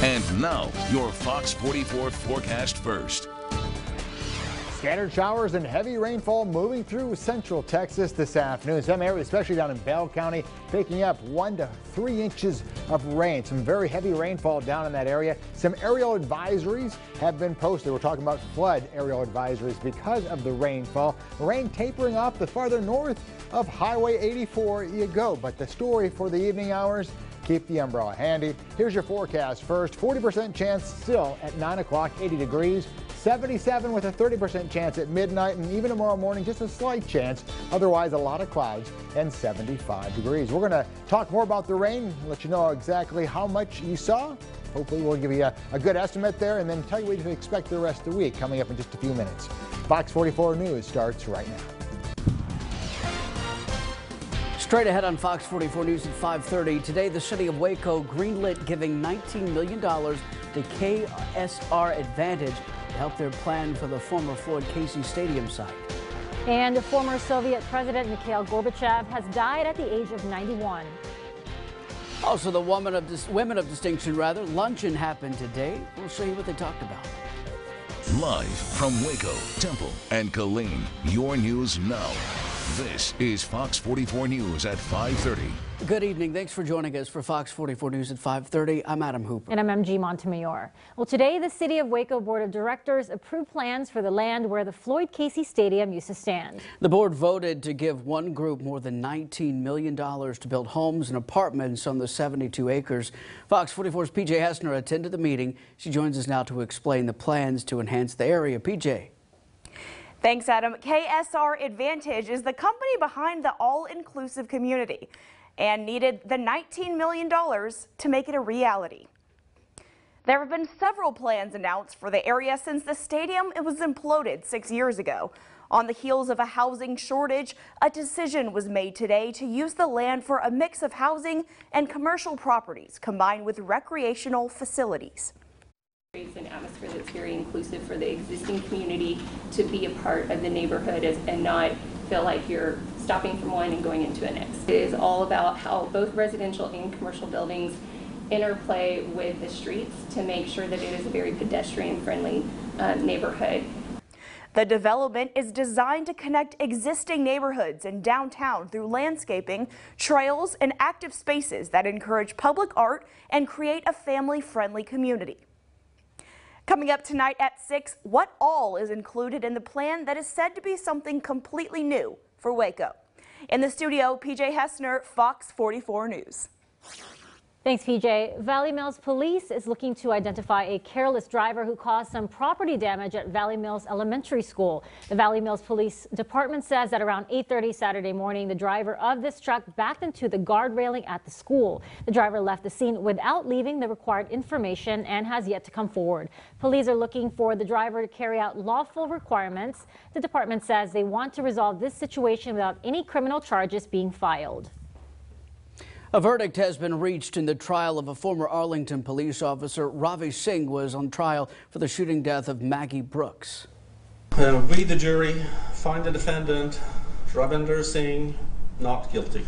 And now, your Fox 44 forecast first. Scattered showers and heavy rainfall moving through central Texas this afternoon. Some areas, especially down in Bell County, picking up 1 to 3 inches of rain. Some very heavy rainfall down in that area. Some aerial advisories have been posted. We're talking about flood aerial advisories because of the rainfall. Rain tapering off the farther north of Highway 84 you go. But the story for the evening hours, keep the umbrella handy. Here's your forecast first. 40% chance still at 9 o'clock, 80 degrees. 77 with a 30% chance at midnight, and even tomorrow morning, just a slight chance. Otherwise, a lot of clouds and 75 degrees. We're going to talk more about the rain, let you know exactly how much you saw. Hopefully, we'll give you a good estimate there and then tell you what to expect the rest of the week coming up in just a few minutes. Fox 44 News starts right now. Straight ahead on Fox 44 News at 5:30. Today, the city of Waco greenlit giving $19 million to KSR Advantage to help their plan for the former Floyd Casey Stadium site. And former Soviet President Mikhail Gorbachev has died at the age of 91. Also, the Women of Distinction luncheon happened today. We'll show you what they talked about. Live from Waco, Temple, and Killeen, your news now. This is Fox 44 News at 5:30. Good evening. Thanks for joining us for Fox 44 News at 5:30. I'm Adam Hooper. And I'm MG Montemayor. Well, today the City of Waco Board of Directors approved plans for the land where the Floyd Casey Stadium used to stand. The board voted to give one group more than $19 million to build homes and apartments on the 72 acres. Fox 44's PJ Heussner attended the meeting. She joins us now to explain the plans to enhance the area. PJ. Thanks, Adam. KSR Advantage is the company behind the all-inclusive community and needed the $19 million to make it a reality. There have been several plans announced for the area since the stadium was imploded 6 years ago. On the heels of a housing shortage, a decision was made today to use the land for a mix of housing and commercial properties combined with recreational facilities. An atmosphere that's very inclusive for the existing community to be a part of the neighborhood and not feel like you're stopping from one and going into the next. It is all about how both residential and commercial buildings interplay with the streets to make sure that it is a very pedestrian-friendly neighborhood. The development is designed to connect existing neighborhoods and downtown through landscaping, trails, and active spaces that encourage public art and create a family-friendly community. Coming up tonight at 6, what all is included in the plan that is said to be something completely new for Waco? In the studio, PJ Heussner, Fox 44 News. Thanks, PJ. Valley Mills Police is looking to identify a careless driver who caused some property damage at Valley Mills Elementary School. The Valley Mills Police Department says that around 8:30 Saturday morning, the driver of this truck backed into the guard railing at the school. The driver left the scene without leaving the required information and has yet to come forward. Police are looking for the driver to carry out lawful requirements. The department says they want to resolve this situation without any criminal charges being filed. A verdict has been reached in the trial of a former Arlington police officer. Ravi Singh was on trial for the shooting death of Maggie Brooks. We, the jury, find the defendant, Ravinder Singh, not guilty.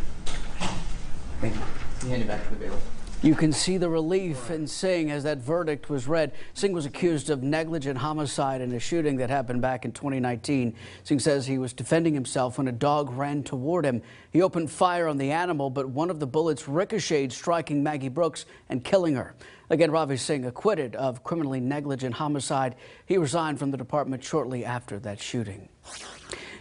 Thank you. You hand it back to the bailiff. You can see the relief in Singh as that verdict was read. Singh was accused of negligent homicide in a shooting that happened back in 2019. Singh says he was defending himself when a dog ran toward him. He opened fire on the animal, but one of the bullets ricocheted, striking Maggie Brooks and killing her. Again, Ravi Singh acquitted of criminally negligent homicide. He resigned from the department shortly after that shooting.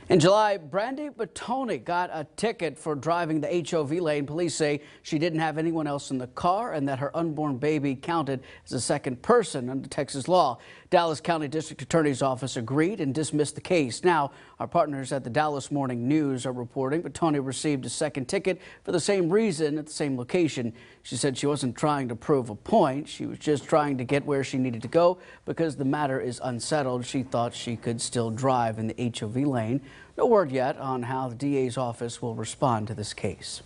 In July, Brandy Batoni got a ticket for driving the HOV lane. Police say she didn't have anyone else in the car and that her unborn baby counted as a second person under Texas law. Dallas County District Attorney's Office agreed and dismissed the case. Now, our partners at the Dallas Morning News are reporting Batoni received a second ticket for the same reason at the same location. She said she wasn't trying to prove a point. She was just trying to get where she needed to go because the matter is unsettled. She thought she could still drive in the HOV lane. No word yet on how the DA's office will respond to this case.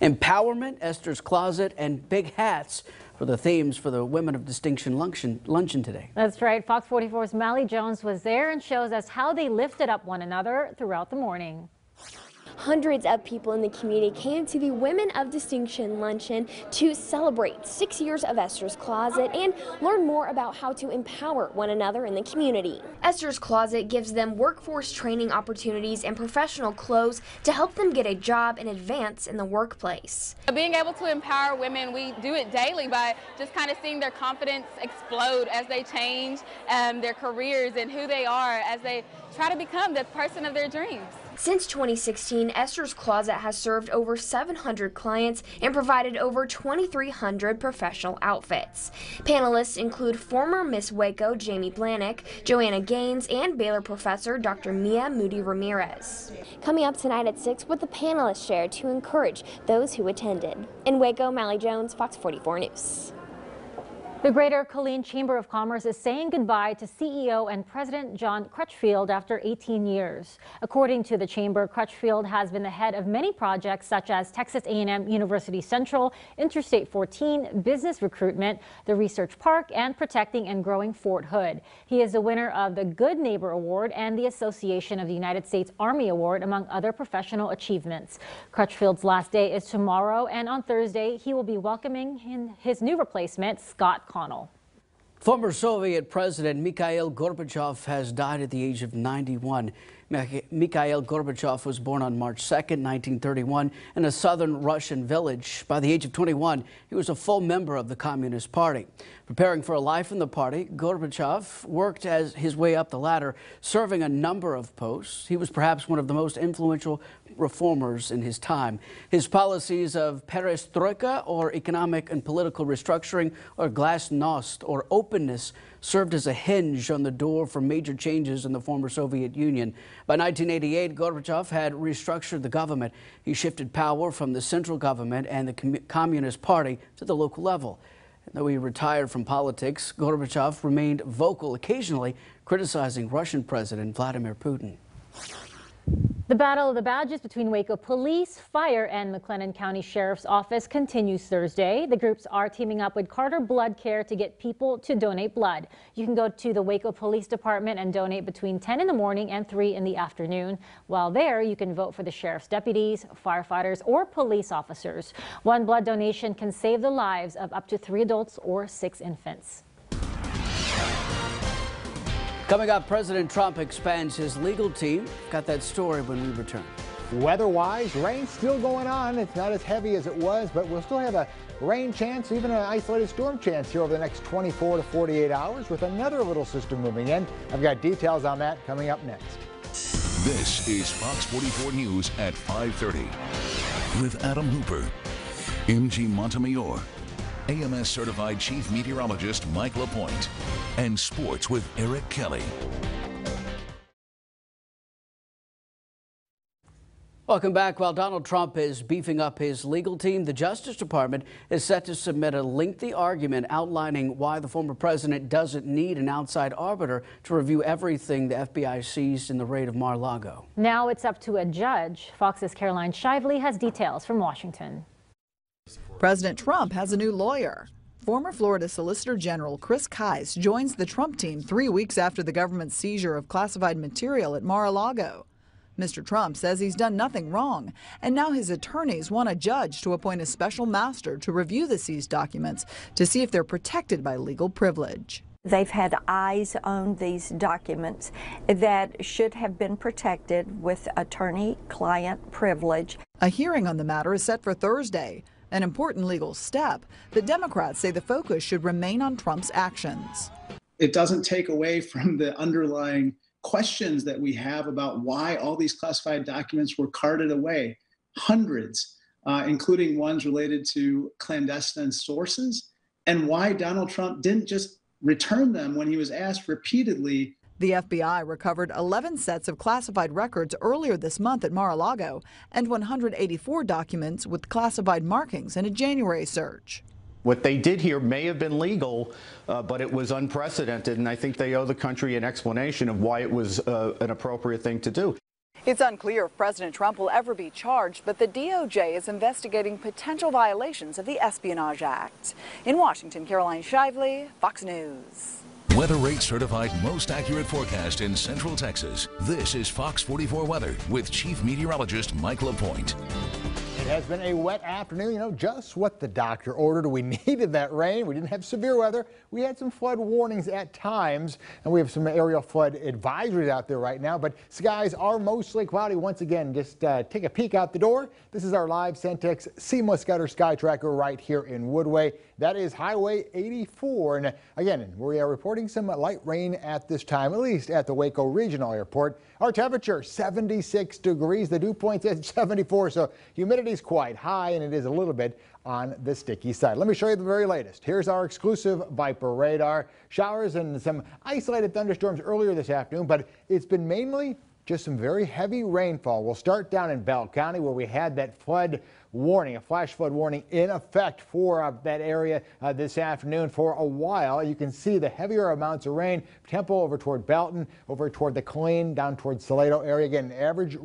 Empowerment, Esther's Closet, and big hats for the themes for the Women of Distinction luncheon today. That's right. Fox 44's Malley Jones was there and shows us how they lifted up one another throughout the morning. Hundreds of people in the community came to the Women of Distinction luncheon to celebrate 6 years of Esther's Closet and learn more about how to empower one another in the community. Esther's Closet gives them workforce training opportunities and professional clothes to help them get a job and advance in the workplace. Being able to empower women, we do it daily by just kind of seeing their confidence explode as they change their careers and who they are as they try to become the person of their dreams. Since 2016, Esther's Closet has served over 700 clients and provided over 2,300 professional outfits. Panelists include former Miss Waco Jamie Blanick, Joanna Gaines, and Baylor professor Dr. Mia Moody Ramirez. Coming up tonight at 6, what the panelists shared to encourage those who attended. In Waco, Malley Jones, Fox 44 News. The Greater Killeen Chamber of Commerce is saying goodbye to CEO and President John Crutchfield after 18 years. According to the chamber, Crutchfield has been the head of many projects such as Texas A&M University Central, Interstate 14, business recruitment, the Research Park, and protecting and growing Fort Hood. He is the winner of the Good Neighbor Award and the Association of the United States Army Award, among other professional achievements. Crutchfield's last day is tomorrow, and on Thursday, he will be welcoming his new replacement, Scott Connell. Former Soviet President Mikhail Gorbachev has died at the age of 91. Mikhail Gorbachev was born on March 2nd, 1931, in a southern Russian village. By the age of 21, he was a full member of the Communist Party. Preparing for a life in the party, Gorbachev worked as his way up the ladder, serving a number of posts. He was perhaps one of the most influential reformers in his time. His policies of perestroika, or economic and political restructuring, or glasnost, or openness, served as a hinge on the door for major changes in the former Soviet Union. By 1988, Gorbachev had restructured the government. He shifted power from the central government and the Communist Party to the local level. Though he retired from politics, Gorbachev remained vocal, occasionally criticizing Russian President Vladimir Putin. The Battle of the Badges between Waco Police, Fire, and McLennan County Sheriff's Office continues Thursday. The groups are teaming up with Carter Blood Care to get people to donate blood. You can go to the Waco Police Department and donate between 10 in the morning and 3 in the afternoon. While there, you can vote for the sheriff's deputies, firefighters, or police officers. One blood donation can save the lives of up to 3 adults or 6 infants. Coming up, President Trump expands his legal team. Got that story when we return. Weather-wise, rain's still going on. It's not as heavy as it was, but we'll still have a rain chance, even an isolated storm chance here over the next 24 to 48 hours with another little system moving in. I've got details on that coming up next. This is Fox 44 News at 5:30 with Adam Hooper, MG Montemayor, AMS certified chief meteorologist Mike LaPoint, and sports with Eric Kelly. Welcome back. While Donald Trump is beefing up his legal team, the Justice Department is set to submit a lengthy argument outlining why the former president doesn't need an outside arbiter to review everything the FBI seized in the raid of Mar-a-Lago. Now it's up to a judge. Fox's Caroline Shively has details from Washington. President Trump has a new lawyer. Former Florida Solicitor General Chris Kise joins the Trump team 3 weeks after the government's seizure of classified material at Mar-a-Lago. Mr. Trump says he's done nothing wrong, and now his attorneys want a judge to appoint a special master to review the seized documents to see if they're protected by legal privilege. They've had eyes on these documents that should have been protected with attorney-client privilege. A hearing on the matter is set for Thursday. An important legal step. The Democrats say the focus should remain on Trump's actions. It doesn't take away from the underlying questions that we have about why all these classified documents were carted away, hundreds, including ones related to clandestine sources, and why Donald Trump didn't just return them when he was asked repeatedly. The FBI recovered 11 sets of classified records earlier this month at Mar-a-Lago and 184 documents with classified markings in a January search. What they did here may have been legal, but it was unprecedented, and I think they owe the country an explanation of why it was an appropriate thing to do. It's unclear if President Trump will ever be charged, but the DOJ is investigating potential violations of the Espionage Act. In Washington, Caroline Shively, Fox News. Weather Rate certified most accurate forecast in Central Texas. This is Fox 44 Weather with Chief Meteorologist Mike LaPoint. It has been a wet afternoon, just what the doctor ordered. We needed that rain. We didn't have severe weather. We had some flood warnings at times, and we have some aerial flood advisories out there right now, but skies are mostly cloudy once again. Just take a peek out the door. This is our live Centex Seamless Gutter Sky Tracker right here in Woodway. That is Highway 84, and again, we are reporting some light rain at this time, at least at the Waco Regional Airport. Our temperature, 76 degrees. The dew point says 74, so humidity is quite high, and it is a little bit on the sticky side. Let me show you the very latest. Here's our exclusive Viper radar. Showers and some isolated thunderstorms earlier this afternoon, but it's been mainly just some very heavy rainfall. We'll start down in Bell County where we had that flood warning, a flash flood warning in effect for that area this afternoon for a while. You can see the heavier amounts of rain. Temple over toward Belton, over toward the Killeen, down toward Salado area. Again, average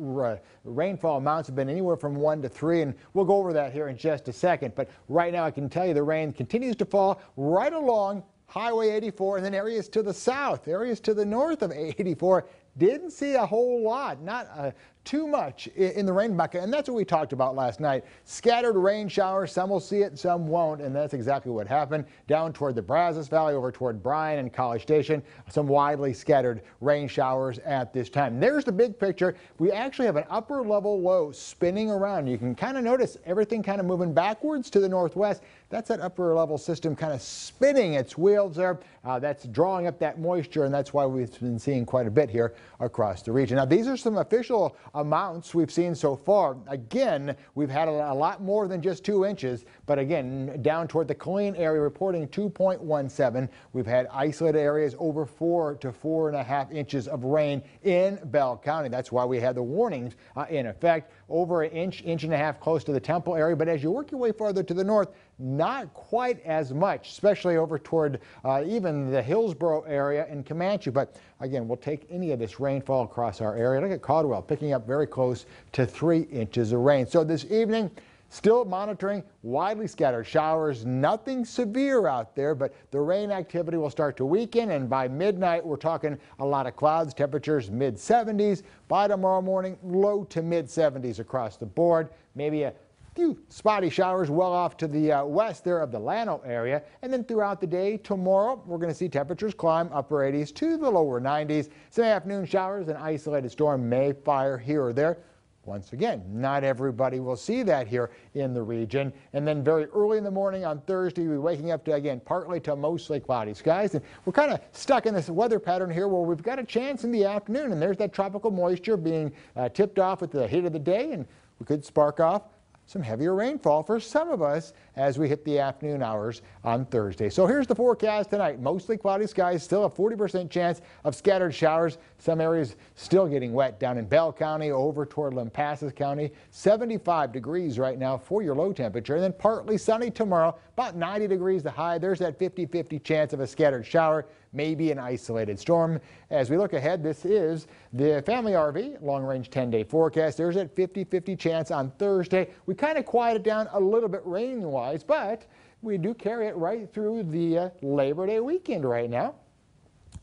rainfall amounts have been anywhere from 1 to 3, and we'll go over that here in just a second. But right now I can tell you the rain continues to fall right along Highway 84, and then areas to the south, areas to the north of 84. Didn't see a whole lot, not too much in the rain bucket, and that's what we talked about last night. Scattered rain showers, some will see it, some won't, and that's exactly what happened. Down toward the Brazos Valley, over toward Bryan and College Station, some widely scattered rain showers at this time. There's the big picture. We actually have an upper level low spinning around. You can kind of notice everything kind of moving backwards to the northwest. That's that upper level system kind of spinning its wheels there. That's drawing up that moisture, and that's why we've been seeing quite a bit here across the region. Now, these are some official amounts we've seen so far. Again, we've had a lot more than just 2 inches, but again, down toward the Killeen area reporting 2.17. We've had isolated areas over 4 to 4.5 inches of rain in Bell County. That's why we had the warnings in effect. Over an inch, inch and a half close to the Temple area, but as you work your way farther to the north, not quite as much, especially over toward even the Hillsboro area and Comanche. But again, we'll take any of this rainfall across our area. Look at Caldwell picking up very close to 3 inches of rain. So this evening, still monitoring widely scattered showers, nothing severe out there, but the rain activity will start to weaken, and by midnight we're talking a lot of clouds, temperatures mid-70s. By tomorrow morning, low to mid-70s across the board. Maybe a few spotty showers well off to the west there of the Llano area, and then throughout the day tomorrow we're going to see temperatures climb upper 80s to the lower 90s. Some afternoon showers, an isolated storm may fire here or there. Once again, not everybody will see that here in the region. And then very early in the morning on Thursday, we're waking up to, again, partly to mostly cloudy skies. And we're kind of stuck in this weather pattern here where we've got a chance in the afternoon, and there's that tropical moisture being tipped off with the heat of the day, and we could spark off some heavier rainfall for some of us as we hit the afternoon hours on Thursday. So here's the forecast tonight. Mostly cloudy skies, still a 40% chance of scattered showers. Some areas still getting wet down in Bell County, over toward Lampasas County. 75 degrees right now for your low temperature, and then partly sunny tomorrow, about 90 degrees the high. There's that 50-50 chance of a scattered shower, maybe an isolated storm. As we look ahead, this is the Family RV long-range 10-day forecast. There's that 50-50 chance on Thursday. We kind of quiet it down a little bit rain-wise, but we do carry it right through the Labor Day weekend right now.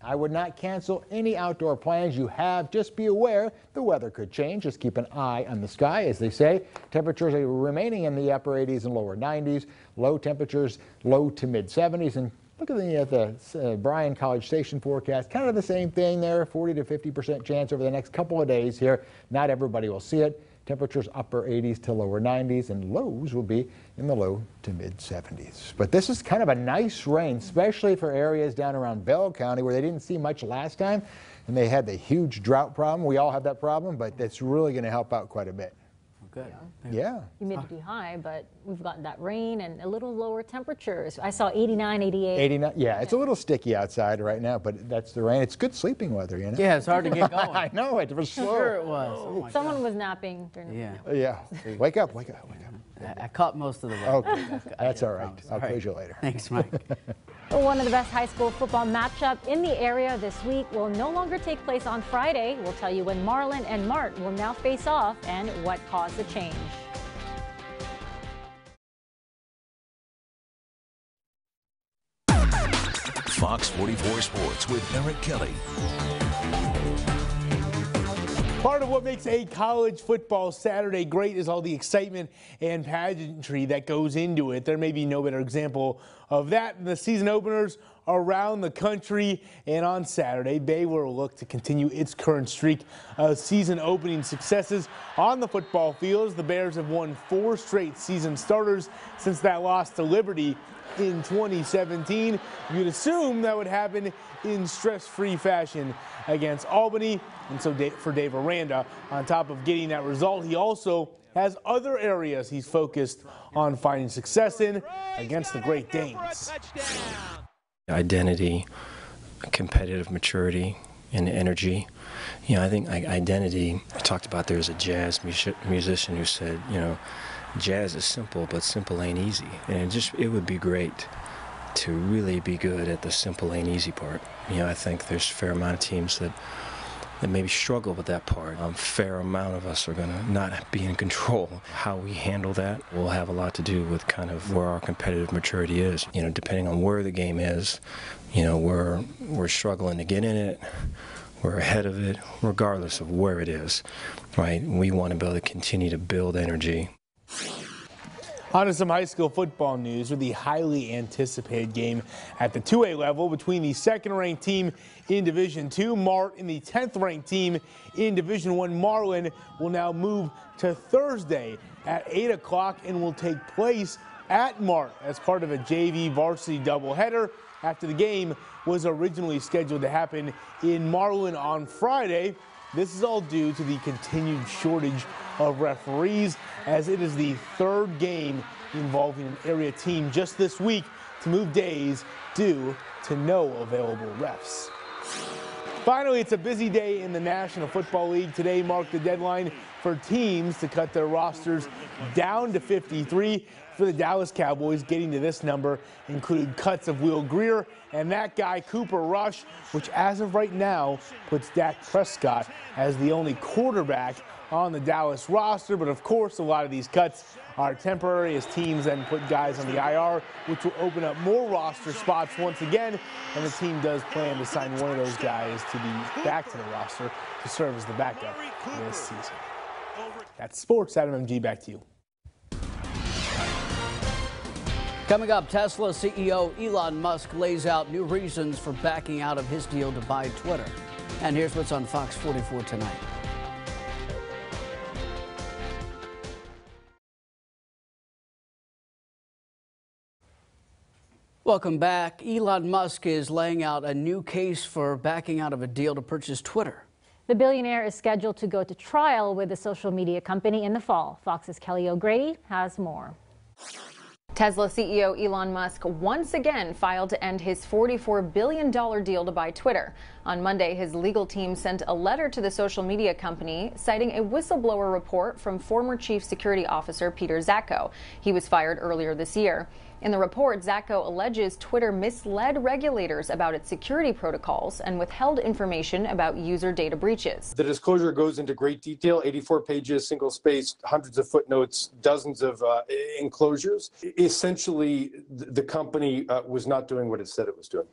I would not cancel any outdoor plans you have. Just be aware the weather could change. Just keep an eye on the sky, as they say. Temperatures are remaining in the upper 80s and lower 90s. Low temperatures, low to mid 70s. And look at the Bryan College Station forecast. Kind of the same thing there, 40 to 50% chance over the next couple of days here. Not everybody will see it. Temperatures upper 80s to lower 90s, and lows will be in the low to mid 70s. But this is kind of a nice rain, especially for areas down around Bell County where they didn't see much last time, and they had the huge drought problem. We all have that problem, but that's really going to help out quite a bit. Good. Yeah. Humidity high, but we've got that rain and a little lower temperatures. I saw 89, 88. 89, yeah, it's a little sticky outside right now, but that's the rain. It's good sleeping weather, you know? Yeah, it's hard to get going. I know, it was slow. Sure it was. Oh Someone was napping during the Yeah. Yeah. Wake up, wake up, wake up. I caught most of the weather. Okay, that's all right. I'll quiz you later. Thanks, Mike. One of the best high school football matchup in the area this week will no longer take place on Friday. We'll tell you when Marlin and Mart will now face off and what caused the change. Fox 44 Sports with Eric Kelly. Part of what makes a college football Saturday great is all the excitement and pageantry that goes into it. There may be no better example of that than the season openers around the country. And on Saturday, Baylor will look to continue its current streak of season opening successes on the football fields. The Bears have won 4 straight season starters since that loss to Liberty in 2017. You'd assume that would happen in stress-free fashion against Albany. And so for Dave Aranda, on top of getting that result, he also has other areas he's focused on finding success in against the Great Danes. Identity, competitive maturity, and energy. You know, I think identity, I talked about there's a jazz musician who said, you know, jazz is simple, but simple ain't easy. And it would be great to really be good at the simple ain't easy part. You know, I think there's a fair amount of teams that maybe struggle with that part. A fair amount of us are going to not be in control. How we handle that will have a lot to do with kind of where our competitive maturity is. You know, depending on where the game is, you know, we're struggling to get in it. We're ahead of it, regardless of where it is, right? We want to be able to continue to build energy. On to some high school football news with the highly anticipated game at the 2A level between the second-ranked team in Division II, Mart, and the 10th-ranked team in Division I, Marlin, will now move to Thursday at 8 o'clock and will take place at Mart as part of a JV varsity doubleheader after the game was originally scheduled to happen in Marlin on Friday. This is all due to the continued shortage of referees, as it is the 3rd game involving an area team just this week to move days due to no available refs. Finally, it's a busy day in the National Football League. Today marked the deadline for teams to cut their rosters down to 53. For the Dallas Cowboys, getting to this number included cuts of Will Greer and that guy Cooper Rush, which as of right now puts Dak Prescott as the only quarterback on the Dallas roster. But of course, a lot of these cuts are temporary as teams then put guys on the IR, which will open up more roster spots once again. And the team does plan to sign one of those guys to be back to the roster to serve as the backup this season. That's sports. Adam MG, back to you. Coming up, Tesla CEO Elon Musk lays out new reasons for backing out of his deal to buy Twitter. And here's what's on Fox 44 tonight. Welcome back. Elon Musk is laying out a new case for backing out of a deal to purchase Twitter. The billionaire is scheduled to go to trial with the social media company in the fall. Fox's Kelly O'Grady has more. Tesla CEO Elon Musk once again filed to end his $44 billion deal to buy Twitter. On Monday, his legal team sent a letter to the social media company citing a whistleblower report from former Chief Security Officer Peter Zatko. He was fired earlier this year. In the report, Zatko alleges Twitter misled regulators about its security protocols and withheld information about user data breaches. The disclosure goes into great detail, 84 pages, single-spaced, hundreds of footnotes, dozens of enclosures. Essentially, the company was not doing what it said it was doing.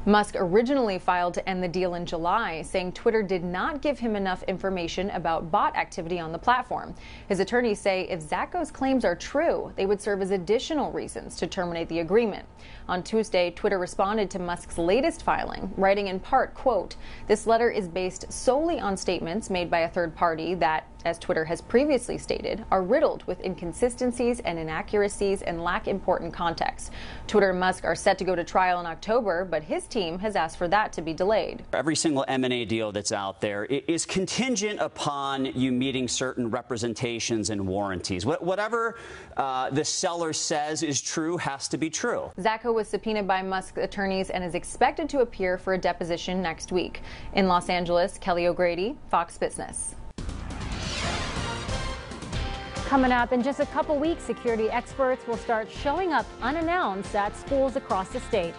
Musk originally filed to end the deal in July, saying Twitter did not give him enough information about bot activity on the platform. His attorneys say if Zatko's claims are true, they would serve as additional reasons to terminate the agreement. On Tuesday, Twitter responded to Musk's latest filing, writing in part, quote, "This letter is based solely on statements made by a third party that, as Twitter has previously stated, are riddled with inconsistencies and inaccuracies and lack important context. Twitter and Musk are set to go to trial in October, but his team has asked for that to be delayed. Every single M&A deal that's out there is contingent upon you meeting certain representations and warranties. Whatever the seller says is true has to be true. Zatko was subpoenaed by Musk's attorneys and is expected to appear for a deposition next week. In Los Angeles, Kelly O'Grady, Fox Business. Coming up in just a couple weeks, security experts will start showing up unannounced at schools across the state.